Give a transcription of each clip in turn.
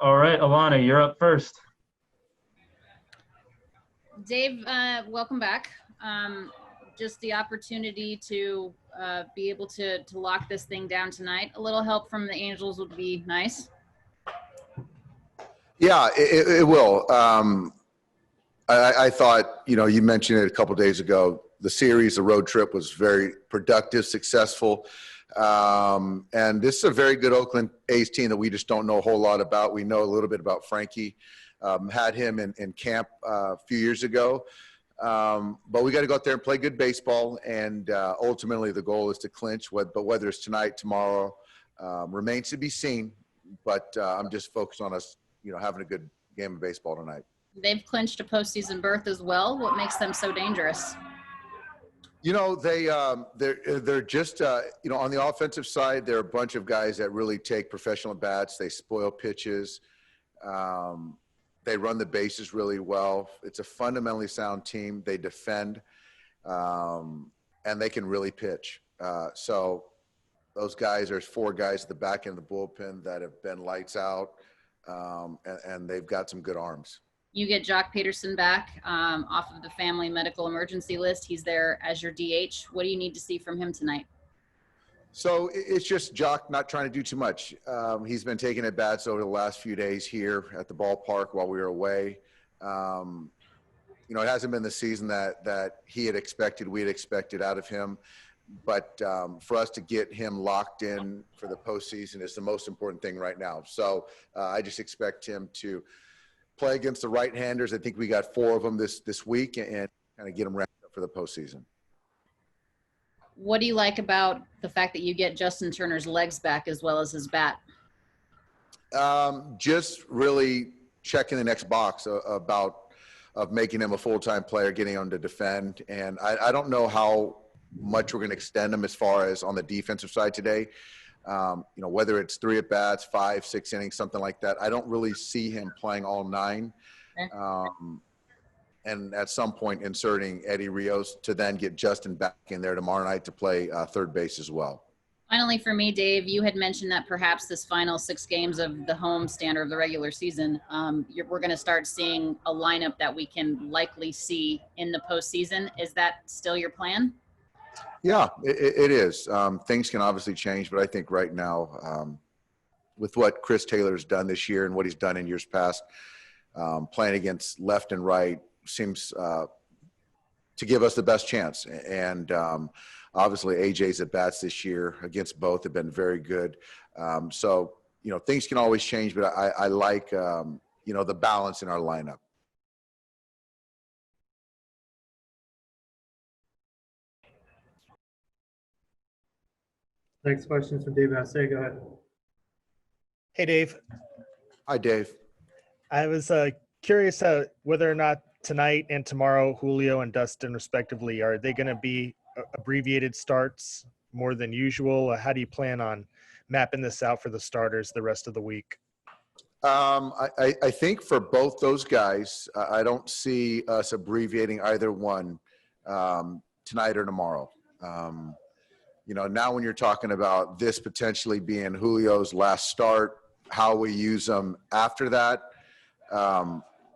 All right, Alana, you're up first. Dave, welcome back. Just the opportunity to be able to lock this thing down tonight. A little help from the Angels would be nice. Yeah, it will. I thought, you mentioned it a couple days ago. The series, the road trip was very productive, successful. And this is a very good Oakland A's team that we just don't know a whole lot about. We know a little bit about Frankie. Had him in camp a few years ago. But we got to go out there and play good baseball. And ultimately the goal is to clinch. But whether it's tonight, tomorrow, remains to be seen. But I'm just focused on us, having a good game of baseball tonight. They've clinched a postseason berth as well. What makes them so dangerous? They're just on the offensive side, they're a bunch of guys that really take professional bats. They spoil pitches. They run the bases really well. It's a fundamentally sound team. They defend, and they can really pitch. So those guys, there's 4 guys at the back end of the bullpen that have been lights out, and they've got some good arms. You get Jock Pederson back off of the family medical emergency list. He's there as your DH. What do you need to see from him tonight? So it's just Jock not trying to do too much. He's been taking at bats over the last few days here at the ballpark while we were away. It hasn't been the season that he had expected, we had expected out of him. But for us to get him locked in for the postseason is the most important thing right now. So I just expect him to play against the right-handers. I think we got 4 of them this week, and kind of get them wrapped up for the postseason. What do you like about the fact that you get Justin Turner's legs back as well as his bat? Just really checking the next box of making him a full-time player, getting him to defend. And I don't know how much we're going to extend him as far as on the defensive side today. Whether it's 3 at bats, 5, 6 innings, something like that. I don't really see him playing all 9. Okay. And at some point inserting Eddie Rios to then get Justin back in there tomorrow night to play third base as well. Finally, for me, Dave, you had mentioned that perhaps this final 6 games of the home standard of the regular season, we're going to start seeing a lineup that we can likely see in the postseason. Is that still your plan? Yeah, it is. Things can obviously change, but I think right now, with what Chris Taylor's done this year and what he's done in years past, playing against left and right seems to give us the best chance. And obviously AJ's at bats this year against both have been very good. So, things can always change, but I like, the balance in our lineup. Next question is from Dave Assay. Go ahead. Hey, Dave. Hi, Dave. I was curious whether or not tonight and tomorrow, Julio and Dustin, respectively, are they going to be abbreviated starts more than usual? How do you plan on mapping this out for the starters the rest of the week? I think for both those guys, I don't see us abbreviating either one tonight or tomorrow. Now when you're talking about this potentially being Julio's last start, how we use them after that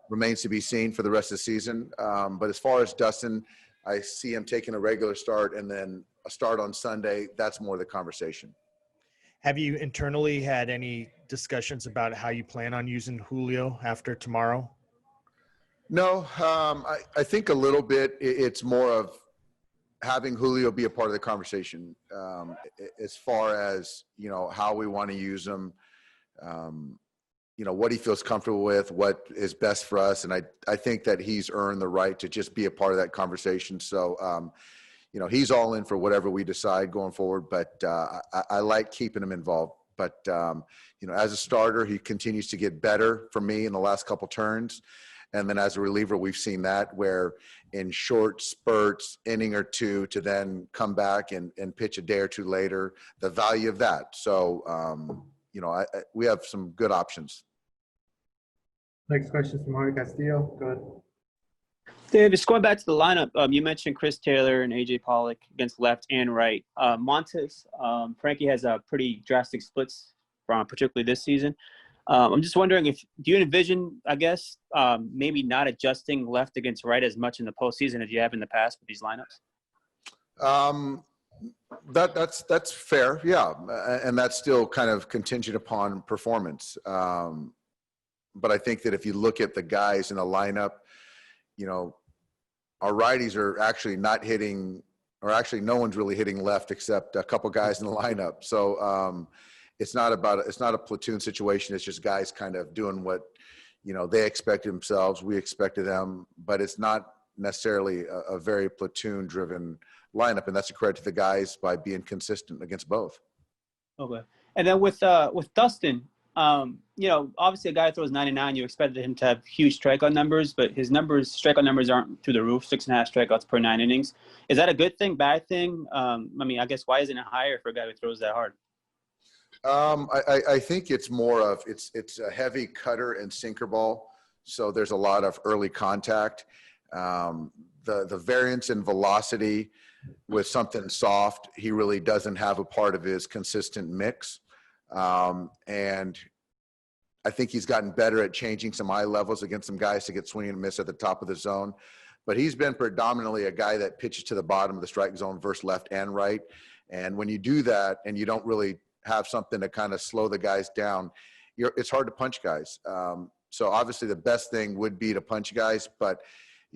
remains to be seen for the rest of the season. But as far as Dustin, I see him taking a regular start and then a start on Sunday. That's more the conversation. Have you internally had any discussions about how you plan on using Julio after tomorrow? No, I think a little bit. It's more of having Julio be a part of the conversation as far as, how we want to use him, what he feels comfortable with, what is best for us. And I think that he's earned the right to just be a part of that conversation. So, he's all in for whatever we decide going forward, but I like keeping him involved. But, as a starter, he continues to get better for me in the last couple turns. And then as a reliever, we've seen that where in short spurts, inning or 2, to then come back and pitch a day or 2 later, the value of that. So, we have some good options. Next question is from Mario Castillo. Go ahead. Dave, just going back to the lineup, you mentioned Chris Taylor and A.J. Pollock against left and right. Montes, Frankie has a pretty drastic splits, particularly this season. I'm just wondering do you envision, I guess, maybe not adjusting left against right as much in the postseason as you have in the past with these lineups? That's fair, yeah, and that's still kind of contingent upon performance. But I think that if you look at the guys in the lineup, our righties are actually not hitting, or actually no one's really hitting left except a couple guys in the lineup. So it's not a platoon situation. It's just guys kind of doing what they expected themselves. We expected them, but it's not necessarily a very platoon-driven lineup, and that's a credit to the guys by being consistent against both. Okay. And then with Dustin, obviously a guy that throws 99, you expected him to have huge strikeout numbers, but his strikeout numbers aren't through the roof, 6.5 strikeouts per 9 innings. Is that a good thing, bad thing? I guess why isn't it higher for a guy who throws that hard? I think it's more of it's a heavy cutter and sinker ball, so there's a lot of early contact. The variance in velocity with something soft, he really doesn't have a part of his consistent mix. And I think he's gotten better at changing some eye levels against some guys to get swing and miss at the top of the zone. But he's been predominantly a guy that pitches to the bottom of the strike zone versus left and right. And when you do that and you don't really have something to kind of slow the guys down, it's hard to punch guys. So obviously the best thing would be to punch guys, but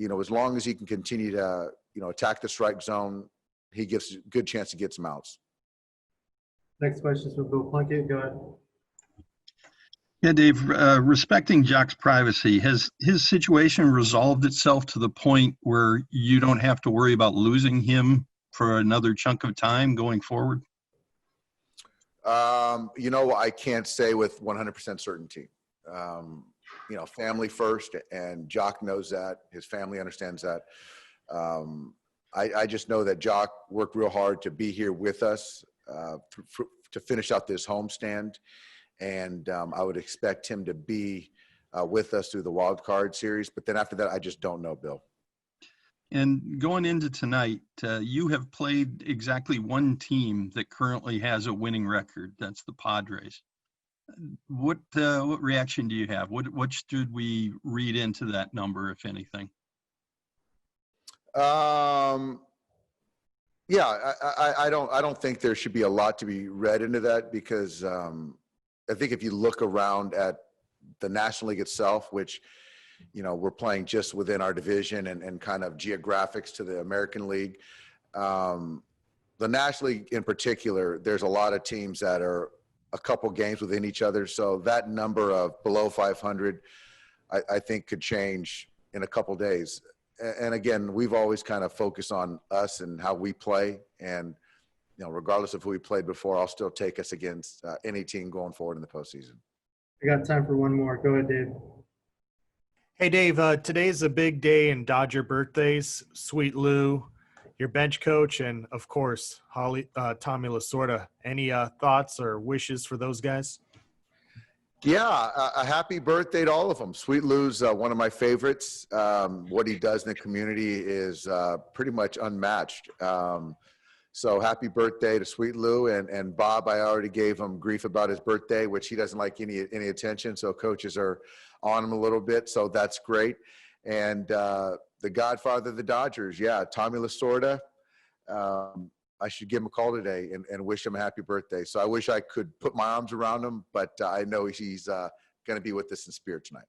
as long as he can continue to attack the strike zone, he gives a good chance to get some outs. Next question is from Bill Plunkett. Go ahead. Yeah, Dave, respecting Jock's privacy, has his situation resolved itself to the point where you don't have to worry about losing him for another chunk of time going forward? I can't say with 100% certainty. Family first, and Jock knows that. His family understands that. I just know that Jock worked real hard to be here with us to finish out this homestand. And I would expect him to be with us through the wild card series. But then after that, I just don't know, Bill. And going into tonight, you have played exactly one team that currently has a winning record. That's the Padres. What reaction do you have? What should we read into that number, if anything? Yeah, I don't think there should be a lot to be read into that, because I think if you look around at the National League itself, which, we're playing just within our division and kind of geographics to the American League, the National League in particular, there's a lot of teams that are a couple games within each other. So that number of below 500, I think could change in a couple days. And again, we've always kind of focused on us and how we play. And, regardless of who we played before, I'll still take us against any team going forward in the postseason. We got time for one more. Go ahead, Dave. Hey, Dave, today's a big day in Dodger birthdays. Sweet Lou, your bench coach, and, of course, Tommy Lasorda. Any thoughts or wishes for those guys? Yeah, a happy birthday to all of them. Sweet Lou's one of my favorites. What he does in the community is pretty much unmatched. So happy birthday to Sweet Lou. And Bob, I already gave him grief about his birthday, which he doesn't like any attention. So coaches are on him a little bit. So that's great. And the godfather of the Dodgers, yeah, Tommy Lasorda. I should give him a call today and wish him a happy birthday. So I wish I could put my arms around him, but I know he's going to be with us in spirit tonight.